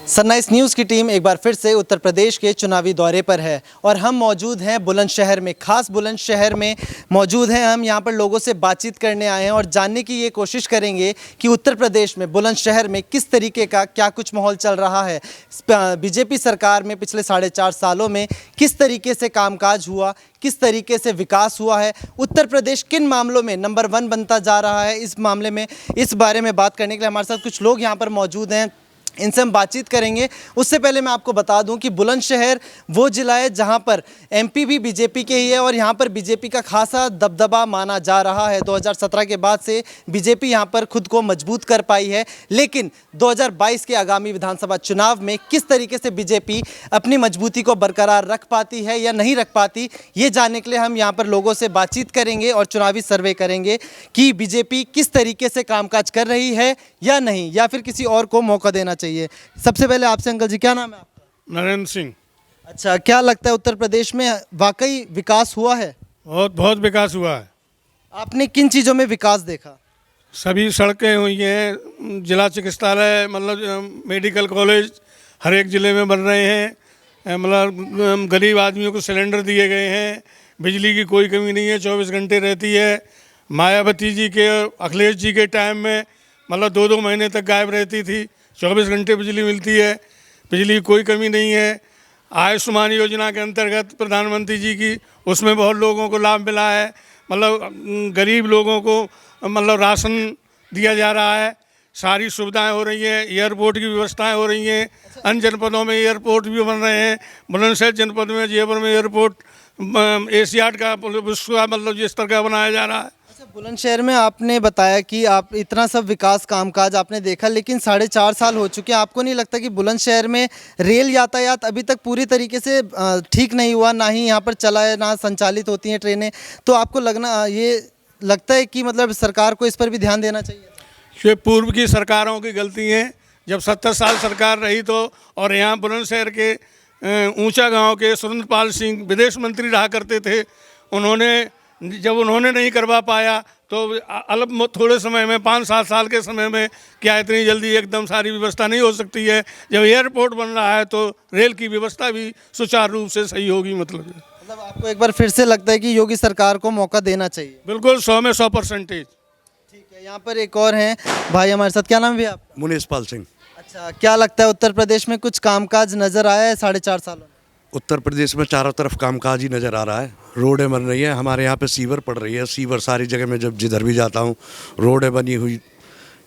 Sunrise news की team एक बार फिर से उत्तर प्रदेश के चुनावी दौरे पर है और हम मौजूद हैं बुलंदशहर में। खास बुलंदशहर में मौजूद हैं हम। यहाँ पर लोगों से बातचीत करने आए हैं और जानने की ये कोशिश करेंगे कि उत्तर प्रदेश में बुलंदशहर में किस तरीके का क्या कुछ माहौल चल रहा है। बीजेपी सरकार में पिछले 4.5 सालों में किस तरीके से कामकाज हुआ, किस तरीके से विकास हुआ है, उत्तर प्रदेश किन मामलों में नंबर 1 बनता जा रहा है। इस मामले में, इस बारे में बात करने के लिए हमारे साथ कुछ लोग यहाँ पर मौजूद हैं, इनसे हम बातचीत करेंगे। उससे पहले मैं आपको बता दूं कि बुलंदशहर वो ज़िला है जहां पर एमपी भी बीजेपी के ही है और यहां पर बीजेपी का खासा दबदबा माना जा रहा है। 2017 के बाद से बीजेपी यहां पर खुद को मजबूत कर पाई है, लेकिन 2022 के आगामी विधानसभा चुनाव में किस तरीके से बीजेपी अपनी मजबूती को बरकरार रख पाती है या नहीं रख पाती, ये जानने के लिए हम यहाँ पर लोगों से बातचीत करेंगे और चुनावी सर्वे करेंगे कि बीजेपी किस तरीके से कामकाज कर रही है या नहीं, या फिर किसी और को मौका देना चाहिए। सबसे पहले आपसे अंकल जी, क्या नाम है आपका? नरेंद्र सिंह। अच्छा, क्या लगता है उत्तर प्रदेश में वाकई विकास हुआ है? बहुत विकास हुआ है। आपने किन चीज़ों में विकास देखा? सभी सड़कें हुई हैं, जिला चिकित्सालय, मतलब मेडिकल कॉलेज हर एक ज़िले में बन रहे हैं। मतलब गरीब आदमियों को सिलेंडर दिए गए हैं, बिजली की कोई कमी नहीं है, 24 घंटे रहती है। मायावती जी के, अखिलेश जी के टाइम में मतलब 2-2 महीने तक गायब रहती थी, 24 घंटे बिजली मिलती है, बिजली की कोई कमी नहीं है। आयुष्मान योजना के अंतर्गत प्रधानमंत्री जी की, उसमें बहुत लोगों को लाभ मिला है। मतलब गरीब लोगों को मतलब राशन दिया जा रहा है, सारी सुविधाएं हो रही हैं, एयरपोर्ट की व्यवस्थाएं हो रही हैं। अन्य जनपदों में एयरपोर्ट भी बन रहे हैं। बुलंदशहर जनपद में, जेवर में एयरपोर्ट एशियाड का, विश्व का मतलब जिस तरह का बनाया जा रहा है। बुलंदशहर में आपने बताया कि आप इतना सब विकास कामकाज आपने देखा, लेकिन 4.5 साल हो चुके हैं। आपको नहीं लगता कि बुलंदशहर में रेल यातायात अभी तक पूरी तरीके से ठीक नहीं हुआ, ना ही यहाँ पर चला है, ना संचालित होती हैं ट्रेनें? तो आपको ये लगता है कि मतलब सरकार को इस पर भी ध्यान देना चाहिए? ये पूर्व की सरकारों की गलती है। जब 70 साल सरकार रही तो, और यहाँ बुलंदशहर के ऊंचा गांव के सुरेंद्रपाल सिंह विदेश मंत्री रहा करते थे। जब उन्होंने नहीं करवा पाया तो अल्प थोड़े समय में, 5-7 साल के समय में, क्या इतनी जल्दी एकदम सारी व्यवस्था नहीं हो सकती है। जब एयरपोर्ट बन रहा है तो रेल की व्यवस्था भी सुचारू रूप से सही होगी। मतलब आपको एक बार फिर से लगता है कि योगी सरकार को मौका देना चाहिए? बिल्कुल 100 में 100%। ठीक है, यहाँ पर एक और हैं भाई हमारे साथ। क्या नाम है भैया आपका? मुनीशपाल सिंह। अच्छा, क्या लगता है उत्तर प्रदेश में कुछ कामकाज नजर आया है 4.5 सालों में? उत्तर प्रदेश में चारों तरफ कामकाज ही नज़र आ रहा है। रोडें बन रही हैं, हमारे यहाँ पे सीवर पड़ रही है, सीवर सारी जगह में जब जिधर भी जाता हूँ रोडें बनी हुई,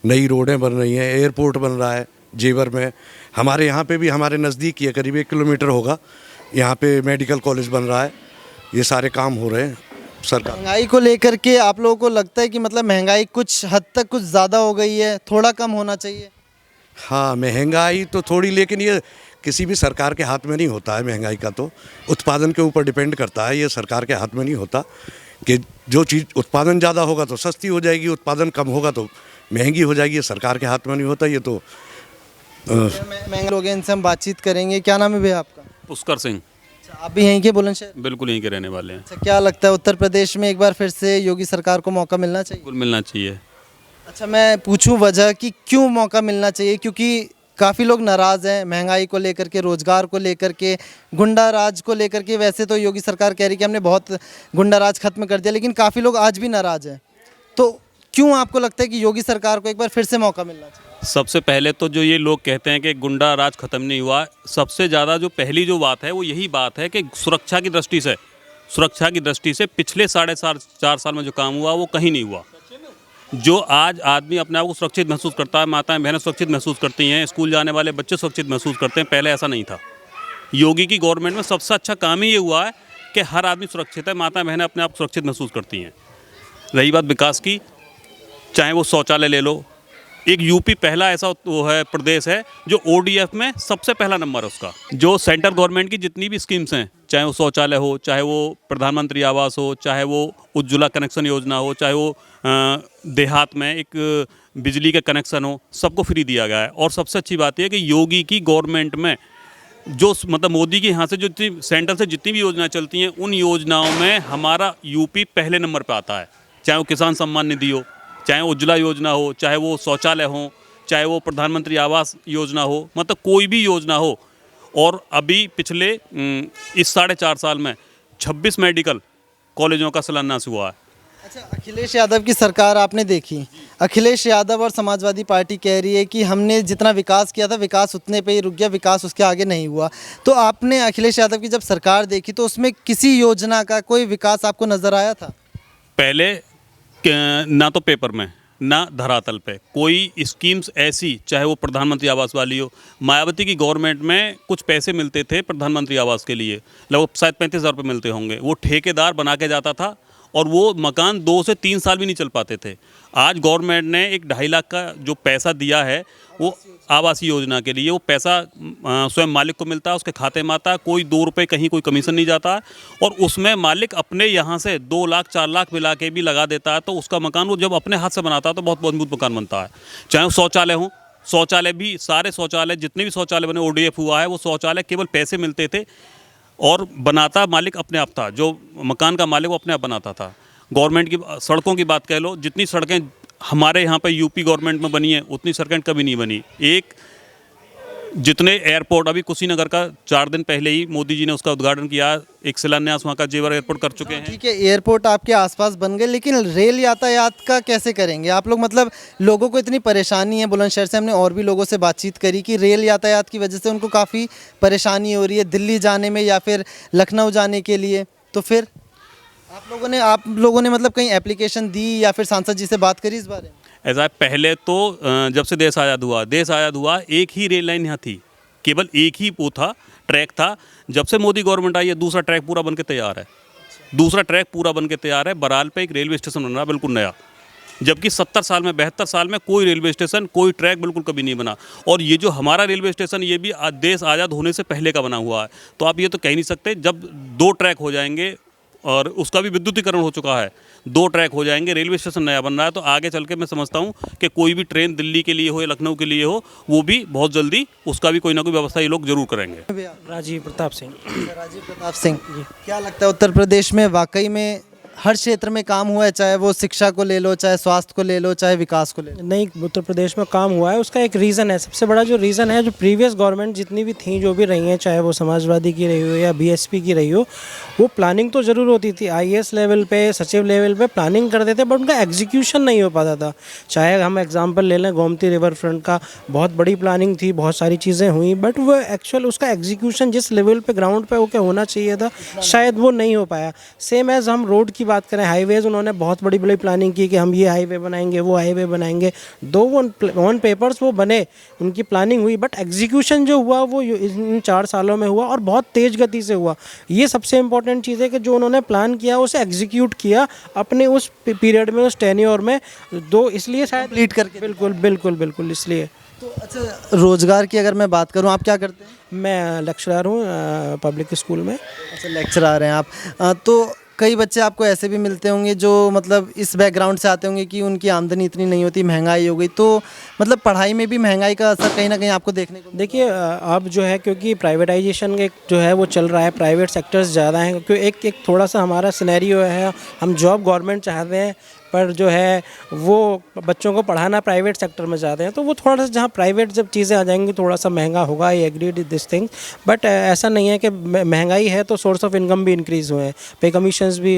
नई रोडें बन रही हैं, एयरपोर्ट बन रहा है जेवर में। हमारे यहाँ पे भी, हमारे नज़दीक ही है, करीब 1 किलोमीटर होगा, यहाँ पे मेडिकल कॉलेज बन रहा है। ये सारे काम हो रहे हैं सरकार। महंगाई को लेकर के आप लोगों को लगता है कि मतलब महंगाई कुछ हद तक कुछ ज़्यादा हो गई है, थोड़ा कम होना चाहिए? हाँ, महंगाई तो थोड़ी, लेकिन ये किसी भी सरकार के हाथ में नहीं होता है। महंगाई का तो उत्पादन के ऊपर डिपेंड करता है, ये सरकार के हाथ में नहीं होता। कि जो चीज़ उत्पादन ज़्यादा होगा तो सस्ती हो जाएगी, उत्पादन कम होगा तो महंगी हो जाएगी। ये सरकार के हाथ में नहीं होता। ये तो महंगे लोग हैं, इनसे हम बातचीत करेंगे। क्या नाम है भैया आपका? पुष्कर सिंह। आप भी यहीं के बुलंदशहर? बिल्कुल यहीं के रहने वाले हैं। अच्छा, क्या लगता है उत्तर प्रदेश में एक बार फिर से योगी सरकार को मौका मिलना चाहिए? बिल्कुल मिलना चाहिए। अच्छा, मैं पूछूं वजह कि क्यों मौका मिलना चाहिए? क्योंकि काफ़ी लोग नाराज़ हैं महंगाई को लेकर के, रोजगार को लेकर के, गुंडा राज को लेकर के। वैसे तो योगी सरकार कह रही कि हमने बहुत गुंडा राज खत्म कर दिया, लेकिन काफ़ी लोग आज भी नाराज़ हैं। तो क्यों आपको लगता है कि योगी सरकार को एक बार फिर से मौका मिलना चाहिए? सबसे पहले तो जो ये लोग कहते हैं कि गुंडा राज खत्म नहीं हुआ, सबसे ज़्यादा जो पहली जो बात है वो यही बात है कि सुरक्षा की दृष्टि से पिछले 4.5 साल में जो काम हुआ वो कहीं नहीं हुआ। जो आज आदमी अपने आप को सुरक्षित महसूस करता है, माताएं बहनें सुरक्षित महसूस करती हैं, स्कूल जाने वाले बच्चे सुरक्षित महसूस करते हैं, पहले ऐसा नहीं था। योगी की गवर्नमेंट में सबसे अच्छा काम ही ये हुआ है कि हर आदमी सुरक्षित है, माताएं बहनें अपने आप सुरक्षित महसूस करती हैं। रही बात विकास की, चाहे वो शौचालय ले लो, एक यूपी पहला ऐसा वो है प्रदेश है जो ODF में सबसे पहला नंबर है उसका। जो सेंट्रल गवर्नमेंट की जितनी भी स्कीम्स हैं, चाहे वो शौचालय हो, चाहे वो प्रधानमंत्री आवास हो, चाहे वो उज्ज्वला कनेक्शन योजना हो, चाहे वो देहात में एक बिजली का कनेक्शन हो, सबको फ्री दिया गया है। और सबसे अच्छी बात यह है कि योगी की गवर्नमेंट में जो मतलब मोदी के यहाँ से जो सेंट्रल से जितनी भी योजनाएं चलती हैं, उन योजनाओं में हमारा यूपी पहले नंबर पर आता है। चाहे वो किसान सम्मान निधि हो, चाहे उज्ज्वला योजना हो, चाहे वो शौचालय हो, चाहे वो प्रधानमंत्री आवास योजना हो, मतलब कोई भी योजना हो। और अभी पिछले इस 4.5 साल में 26 मेडिकल कॉलेजों का शिलान्यास हुआ है। अच्छा, अखिलेश यादव की सरकार आपने देखी। अखिलेश यादव और समाजवादी पार्टी कह रही है कि हमने जितना विकास किया था विकास उतने पे ही रुक गया, विकास उसके आगे नहीं हुआ। तो आपने अखिलेश यादव की जब सरकार देखी तो उसमें किसी योजना का कोई विकास आपको नज़र आया था? पहले ना तो पेपर में ना धरातल पे कोई स्कीम्स ऐसी, चाहे वो प्रधानमंत्री आवास वाली हो। मायावती की गवर्नमेंट में कुछ पैसे मिलते थे प्रधानमंत्री आवास के लिए, लगभग शायद 35,000 रुपये मिलते होंगे। वो ठेकेदार बना के जाता था और वो मकान 2 से 3 साल भी नहीं चल पाते थे। आज गवर्नमेंट ने एक 2.5 लाख का जो पैसा दिया है वो आवासीय योजना के लिए, वो पैसा स्वयं मालिक को मिलता है, उसके खाते में आता है, कोई 2 रुपये कहीं कोई कमीशन नहीं जाता है। और उसमें मालिक अपने यहाँ से 2 लाख 4 लाख मिला के भी लगा देता है, तो उसका मकान वो जब अपने हाथ से बनाता है तो बहुत मजबूत मकान बनता है। चाहे वो शौचालय हो, शौचालय भी सारे शौचालय जितने भी शौचालय बने ODF हुआ है, वो शौचालय केवल पैसे मिलते थे और बनाता मालिक अपने आप था, जो मकान का मालिक वो अपने आप बनाता था। गवर्नमेंट की सड़कों की बात कह लो, जितनी सड़कें हमारे यहाँ पे यूपी गवर्नमेंट में बनी है उतनी सड़कें कभी नहीं बनी। एक जितने एयरपोर्ट, अभी कुशीनगर का 4 दिन पहले ही मोदी जी ने उसका उद्घाटन किया, एक शिलान्यास वहाँ का जेवर एयरपोर्ट कर चुके हैं। ठीक है, एयरपोर्ट आपके आसपास बन गए, लेकिन रेल यातायात का कैसे करेंगे आप लोग? मतलब लोगों को इतनी परेशानी है बुलंदशहर से, हमने और भी लोगों से बातचीत करी कि रेल यातायात की वजह से उनको काफ़ी परेशानी हो रही है दिल्ली जाने में या फिर लखनऊ जाने के लिए। तो फिर आप लोगों ने मतलब कहीं एप्लीकेशन दी या फिर सांसद जी से बात करी इस बारे में? ऐसा है, पहले तो जब से देश आज़ाद हुआ एक ही रेल लाइन यहाँ थी, केवल एक ही वो था, ट्रैक था। जब से मोदी गवर्नमेंट आई है दूसरा ट्रैक पूरा बन के तैयार है, दूसरा ट्रैक पूरा बन के तैयार है। बराल पे एक रेलवे स्टेशन बन रहा है बिल्कुल नया, जबकि 70 साल में 72 साल में कोई रेलवे स्टेशन, कोई ट्रैक बिल्कुल कभी नहीं बना। और ये जो हमारा रेलवे स्टेशन ये भी देश आज़ाद होने से पहले का बना हुआ है। तो आप ये तो कह नहीं सकते, जब 2 ट्रैक हो जाएंगे और उसका भी विद्युतीकरण हो चुका है, 2 ट्रैक हो जाएंगे, रेलवे स्टेशन नया बन रहा है, तो आगे चल के मैं समझता हूँ कि कोई भी ट्रेन दिल्ली के लिए हो या लखनऊ के लिए हो, वो भी बहुत जल्दी उसका भी कोई ना कोई व्यवस्था ये लोग जरूर करेंगे। राजीव प्रताप सिंह। राजीव प्रताप सिंह, क्या लगता है उत्तर प्रदेश में वाकई में हर क्षेत्र में काम हुआ है? चाहे वो शिक्षा को ले लो, चाहे स्वास्थ्य को ले लो, चाहे विकास को ले लो। नहीं, उत्तर प्रदेश में काम हुआ है, उसका एक रीज़न है। सबसे बड़ा जो रीज़न है, जो प्रीवियस गवर्नमेंट जितनी भी थी, जो भी रही हैं, चाहे वो समाजवादी की रही हो या BSP की रही हो, वो प्लानिंग तो ज़रूर होती थी। IAS लेवल पे, सचिव लेवल पे प्लानिंग करते थे, बट उनका एग्जीक्यूशन नहीं हो पाता था। चाहे हम एग्जाम्पल ले लें गोमती रिवर फ्रंट का, बहुत बड़ी प्लानिंग थी, बहुत सारी चीज़ें हुई, बट वो एक्चुअल उसका एग्जीक्यूशन जिस लेवल पे ग्राउंड पे ओके होना चाहिए था, शायद वो नहीं हो पाया। सेम एज हम रोड की बात करें, हाईवेज, उन्होंने बहुत बड़ी बड़ी प्लानिंग की कि हम ये हाईवे बनाएंगे, वो हाईवे बनाएंगे, दो ऑन पेपर्स वो बने, उनकी प्लानिंग हुई, बट एग्जीक्यूशन जो हुआ वो इन 4 सालों में हुआ और बहुत तेज़ गति से हुआ। ये सबसे इंपॉर्टेंट चीज़ है कि जो उन्होंने प्लान किया उसे एग्जीक्यूट किया अपने उस पीरियड में, उस टेन्योर में, इसलिए शायद कंप्लीट करके। बिल्कुल बिल्कुल बिल्कुल, इसलिए। तो अच्छा, रोजगार की अगर मैं बात करूं, आप क्या करते हैं? मैं लेक्चरर हूँ पब्लिक स्कूल में। अच्छा, लेक्चरर हैं आप। तो कई बच्चे आपको ऐसे भी मिलते होंगे जो मतलब इस बैकग्राउंड से आते होंगे कि उनकी आमदनी इतनी नहीं होती, महंगाई हो गई, तो मतलब पढ़ाई में भी महंगाई का असर कहीं ना कहीं आपको देखने को? देखिए, अब जो है, क्योंकि प्राइवेटाइजेशन जो है वो चल रहा है, प्राइवेट सेक्टर्स ज़्यादा हैं, क्योंकि एक थोड़ा सा हमारा सिनेरियो है, हम जॉब गवर्नमेंट चाहते हैं, पर जो है वो बच्चों को पढ़ाना प्राइवेट सेक्टर में चाहते हैं, तो वो थोड़ा सा, जहाँ प्राइवेट जब चीज़ें आ जाएंगी थोड़ा सा महंगा होगा। I agree with this thing, but ऐसा नहीं है कि महंगाई है तो सोर्स ऑफ इनकम भी इंक्रीज़ हुए हैं, पे कमीशंस भी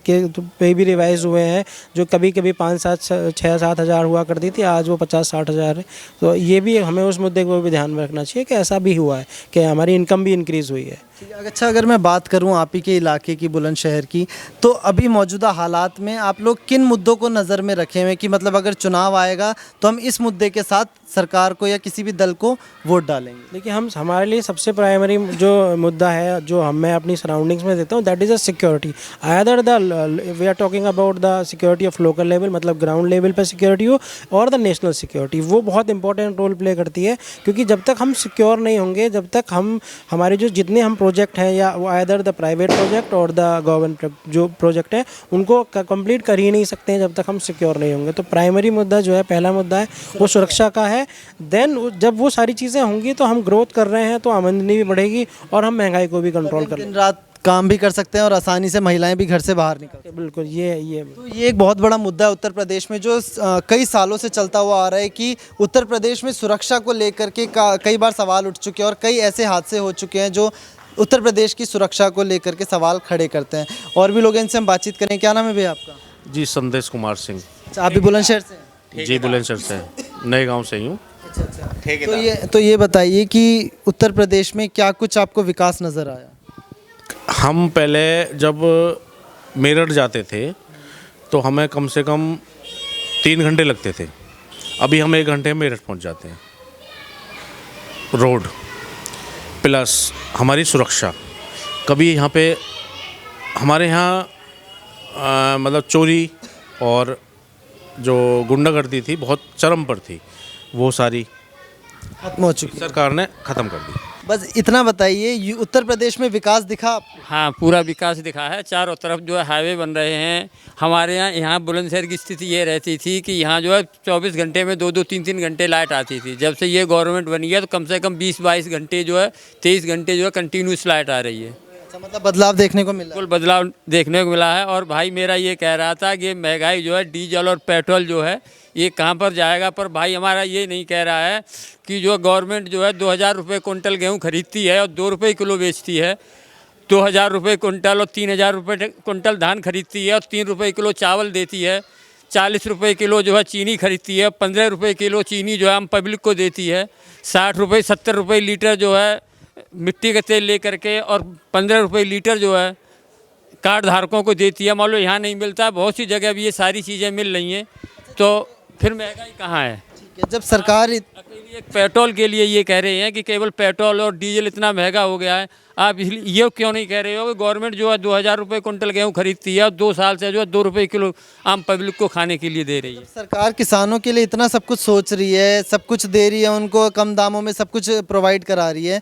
के पे भी रिवाइज हुए हैं, जो कभी कभी 5-7 हज़ार हुआ करती थी, आज वो 50-60 हज़ार है। तो ये भी हमें उस मुद्दे को भी ध्यान में रखना चाहिए कि ऐसा भी हुआ है कि हमारी इनकम भी इंक्रीज़ हुई है। अच्छा, अगर मैं बात करूं आप ही के इलाके की, बुलंदशहर की, तो अभी मौजूदा हालात में आप लोग किन मुद्दों को नज़र में रखे हुए कि मतलब अगर चुनाव आएगा तो हम इस मुद्दे के साथ सरकार को या किसी भी दल को वोट डालेंगे? देखिए, हमारे लिए सबसे प्राइमरी जो मुद्दा है, जो मैं अपनी सराउंडिंग्स में देता हूँ, that is a security. Either we are talking about the security of local level, मतलब ग्राउंड लेवल पर सिक्योरिटी हो, और द नेशनल सिक्योरिटी। वो बहुत इंपॉर्टेंट रोल प्ले करती है, क्योंकि जब तक हम सिक्योर नहीं होंगे, जब तक हमारे जो जितने हम प्रोजेक्ट हैं, या वो आइदर द प्राइवेट प्रोजेक्ट और द गवर्नमेंट जो प्रोजेक्ट है, उनको कंप्लीट कर ही नहीं सकते हैं जब तक हम सिक्योर नहीं होंगे। तो प्राइमरी मुद्दा जो है, पहला मुद्दा है, वो सुरक्षा का है। देन जब वो सारी चीज़ें होंगी तो हम ग्रोथ कर रहे हैं तो आमदनी भी बढ़ेगी और हम महंगाई को भी कंट्रोल कर दिन रात काम भी कर सकते हैं और आसानी से महिलाएं भी घर से बाहर निकल सकती हैं। बिल्कुल ये तो ये एक बहुत बड़ा मुद्दा है उत्तर प्रदेश में जो कई सालों से चलता हुआ आ रहा है कि उत्तर प्रदेश में सुरक्षा को लेकर के कई बार सवाल उठ चुके हैं और कई ऐसे हादसे हो चुके हैं जो उत्तर प्रदेश की सुरक्षा को लेकर के सवाल खड़े करते हैं। और भी लोग हैं, इनसे हम बातचीत करें। क्या नाम है भैया आपका? जी संदेश कुमार सिंह। अच्छा, आप भी बुलंदशहर से हैं? जी बुलंदशहर से नए गांव से ही हूँ। तो ये बताइए कि उत्तर प्रदेश में क्या कुछ आपको विकास नज़र आया? हम पहले जब मेरठ जाते थे तो हमें कम से कम 3 घंटे लगते थे, अभी हम 1 घंटे में मेरठ पहुँच जाते हैं। रोड प्लस हमारी सुरक्षा, कभी यहाँ पे हमारे यहाँ मतलब चोरी और जो गुंडागर्दी थी बहुत चरम पर थी, वो सारी खत्म हो चुकी है। सरकार ने ख़त्म कर दी। बस इतना बताइए, उत्तर प्रदेश में विकास दिखा आपको? हाँ, पूरा विकास दिखा है। चारों तरफ जो है हाईवे बन रहे हैं। हमारे यहाँ बुलंदशहर की स्थिति ये रहती थी कि यहाँ जो है 24 घंटे में 2-2, 3-3 घंटे लाइट आती थी। जब से ये गवर्नमेंट बनी है तो कम से कम 20-22 घंटे जो है 23 घंटे जो है कंटिन्यूस लाइट आ रही है। अच्छा, मतलब बदलाव देखने को मिला? बिल्कुल बदलाव देखने को मिला है। और भाई मेरा ये कह रहा था कि महंगाई जो है डीजल और पेट्रोल जो है ये कहाँ पर जाएगा, पर भाई हमारा ये नहीं कह रहा है कि जो गवर्नमेंट जो है 2000 रुपये कुंटल गेहूँ खरीदती है और 2 रुपये किलो बेचती है, 2000 रुपये कुंटल और 3000 रुपये कुंटल धान खरीदती है और 3 रुपये किलो चावल देती है, 40 रुपये किलो जो है चीनी खरीदती है, 15 रुपये किलो चीनी जो है हम पब्लिक को देती है, 60 रुपये 70 रुपये लीटर जो है मिट्टी का तेल ले करके और 15 रुपये लीटर जो है कार्ड धारकों को देती है। मान लो यहाँ नहीं मिलता, बहुत सी जगह भी ये सारी चीज़ें मिल रही हैं, तो फिर महंगाई कहाँ है? जब सरकार अकेली एक पेट्रोल के लिए ये कह रहे हैं कि केवल पेट्रोल और डीजल इतना महंगा हो गया है, आप इसलिए ये क्यों नहीं कह रहे हो कि गवर्नमेंट जो है 2000 रुपये कुंटल गेहूँ खरीदती है और 2 साल से जो है 2 रुपये किलो आम पब्लिक को खाने के लिए दे रही है। सरकार किसानों के लिए इतना सब कुछ सोच रही है, सब कुछ दे रही है, उनको कम दामों में सब कुछ प्रोवाइड करा रही है,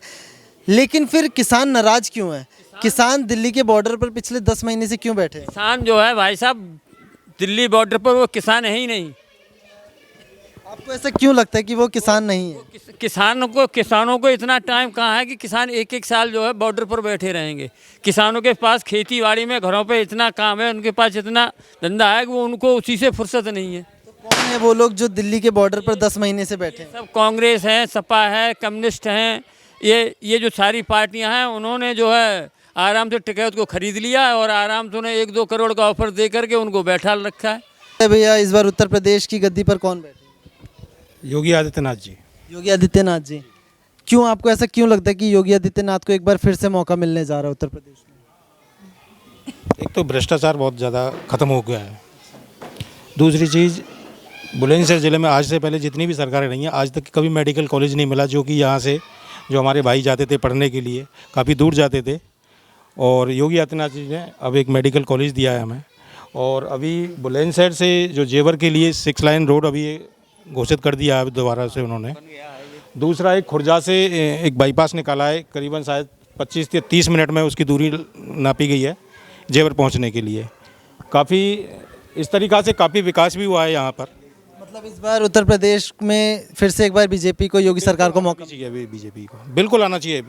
लेकिन फिर किसान नाराज क्यों है? किसान दिल्ली के बॉर्डर पर पिछले 10 महीने से क्यों बैठे हैं? किसान जो है भाई साहब दिल्ली बॉर्डर पर वो किसान है ही नहीं। आपको ऐसा क्यों लगता है कि वो किसान नहीं है? किसानों को इतना टाइम कहाँ है कि किसान 1-1 साल जो है बॉर्डर पर बैठे रहेंगे। किसानों के पास खेती बाड़ी में घरों पे इतना काम है, उनके पास इतना धंधा है कि वो उनको उसी से फुर्सत नहीं है। तो कौन है वो लोग जो दिल्ली के बॉर्डर पर 10 महीने से बैठे हैं? सब कांग्रेस है, सपा है, कम्युनिस्ट हैं, ये जो सारी पार्टियां हैं उन्होंने जो है आराम से टिकट को खरीद लिया और आराम से उन्हें 1-2 करोड़ का ऑफर दे करके उनको बैठा रखा है। भैया इस बार उत्तर प्रदेश की गद्दी पर कौन बैठे? योगी आदित्यनाथ जी। योगी आदित्यनाथ जी। क्यों, आपको ऐसा क्यों लगता है कि योगी आदित्यनाथ को एक बार फिर से मौका मिलने जा रहा है उत्तर प्रदेश में? एक तो भ्रष्टाचार बहुत ज़्यादा ख़त्म हो गया है। दूसरी चीज़, बुलंदशहर ज़िले में आज से पहले जितनी भी सरकारें रही हैं, आज तक कभी मेडिकल कॉलेज नहीं मिला, जो कि यहाँ से जो हमारे भाई जाते थे पढ़ने के लिए, काफ़ी दूर जाते थे, और योगी आदित्यनाथ जी ने अब एक मेडिकल कॉलेज दिया है हमें। और अभी बुलंदशहर से जो जेवर के लिए 6 लाइन रोड अभी घोषित कर दिया है दोबारा से उन्होंने। दूसरा एक खुर्जा से एक बाईपास निकाला है, करीबन शायद 25 से 30 मिनट में उसकी दूरी नापी गई है जेवर पहुंचने के लिए। काफ़ी इस तरीक़ा से काफ़ी विकास भी हुआ है यहाँ पर। मतलब इस बार उत्तर प्रदेश में फिर से एक बार बीजेपी को, योगी सरकार को मौका चाहिए, अभी बीजेपी को बिल्कुल आना चाहिए।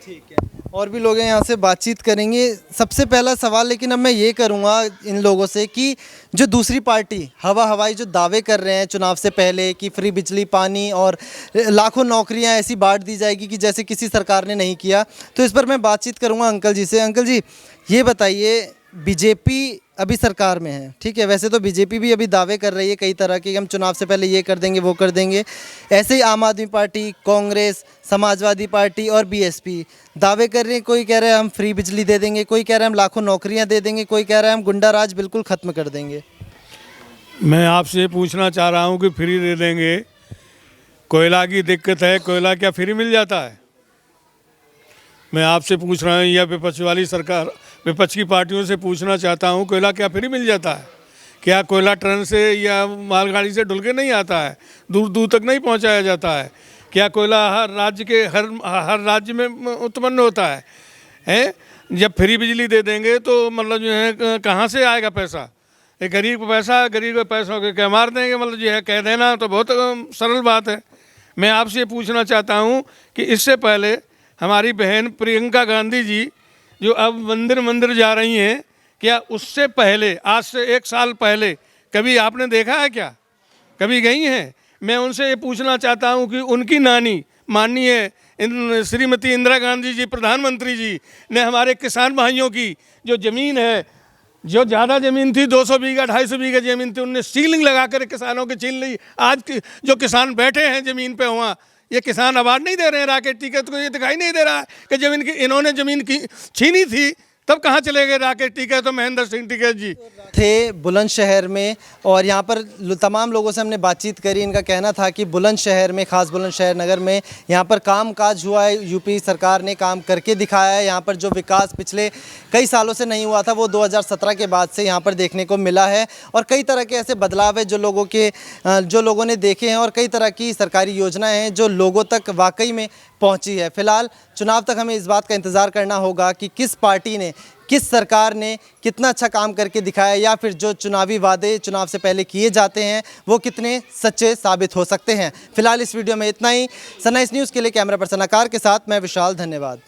ठीक है, और भी लोग हैं यहाँ से बातचीत करेंगे। सबसे पहला सवाल लेकिन अब मैं ये करूँगा इन लोगों से कि जो दूसरी पार्टी हवाई जो दावे कर रहे हैं चुनाव से पहले कि फ्री बिजली, पानी और लाखों नौकरियाँ ऐसी बांट दी जाएगी कि जैसे किसी सरकार ने नहीं किया, तो इस पर मैं बातचीत करूँगा अंकल जी से। अंकल जी ये बताइए, बीजेपी अभी सरकार में है, ठीक है, वैसे तो बीजेपी भी अभी दावे कर रही है कई तरह के, हम चुनाव से पहले ये कर देंगे वो कर देंगे। ऐसे ही आम आदमी पार्टी, कांग्रेस, समाजवादी पार्टी और बीएसपी दावे कर रहे हैं। कोई कह रहा है हम फ्री बिजली दे देंगे, कोई कह रहा है हम लाखों नौकरियां दे देंगे, कोई कह रहा है हम गुंडा राज बिल्कुल ख़त्म कर देंगे। मैं आपसे पूछना चाह रहा हूँ कि फ्री दे देंगे, कोयला की दिक्कत है, कोयला क्या फ्री मिल जाता है? मैं आपसे पूछ रहा हूँ या विपक्ष वाली सरकार, विपक्ष की पार्टियों से पूछना चाहता हूँ, कोयला क्या फ्री मिल जाता है? क्या कोयला ट्रेन से या मालगाड़ी से ढुल के नहीं आता है, दूर दूर तक नहीं पहुँचाया जाता है? क्या कोयला हर राज्य के हर राज्य में उत्पन्न होता है? हैं? जब फ्री बिजली दे देंगे तो मतलब जो है कहाँ से आएगा पैसा? एक गरीब को पैसा, गरीब को पैसा के क्या मार देंगे? मतलब जो है कह देना तो बहुत सरल बात है। मैं आपसे पूछना चाहता हूँ कि इससे पहले हमारी बहन प्रियंका गांधी जी जो अब मंदिर जा रही हैं, क्या उससे पहले, आज से 1 साल पहले कभी आपने देखा है क्या? कभी गई हैं? मैं उनसे ये पूछना चाहता हूँ कि उनकी नानी माननीय श्रीमती इंदिरा गांधी जी, प्रधानमंत्री जी ने हमारे किसान भाइयों की जो ज़मीन है, जो ज़्यादा ज़मीन थी, 200 बीघा 250 बीघा ज़मीन थी, उनने सीलिंग लगा कर किसानों की छीन ली। आज जो किसान बैठे हैं ज़मीन पे, वहाँ ये किसान आवाज़ नहीं दे रहे हैं राकेश टिकैत को। ये दिखाई नहीं दे रहा है कि ज़मीन की इन्होंने ज़मीन की छीनी थी, तब कहाँ चले गए राकेश टिकैत और महेंद्र सिंह टिकैत जी? थे बुलंदशहर में और यहाँ पर तमाम लोगों से हमने बातचीत करी। इनका कहना था कि बुलंदशहर में, खास बुलंदशहर नगर में यहाँ पर काम काज हुआ है, यूपी सरकार ने काम करके दिखाया है। यहाँ पर जो विकास पिछले कई सालों से नहीं हुआ था, वो 2017 के बाद से यहाँ पर देखने को मिला है। और कई तरह के ऐसे बदलाव है जो लोगों ने देखे हैं, और कई तरह की सरकारी योजनाएँ हैं जो लोगों तक वाकई में पहुँची है। फिलहाल चुनाव तक हमें इस बात का इंतज़ार करना होगा कि किस पार्टी ने, किस सरकार ने कितना अच्छा काम करके दिखाया, या फिर जो चुनावी वादे चुनाव से पहले किए जाते हैं वो कितने सच्चे साबित हो सकते हैं। फिलहाल इस वीडियो में इतना ही। सनराइज न्यूज़ के लिए कैमरा पर्सन आकार के साथ मैं विशाल, धन्यवाद।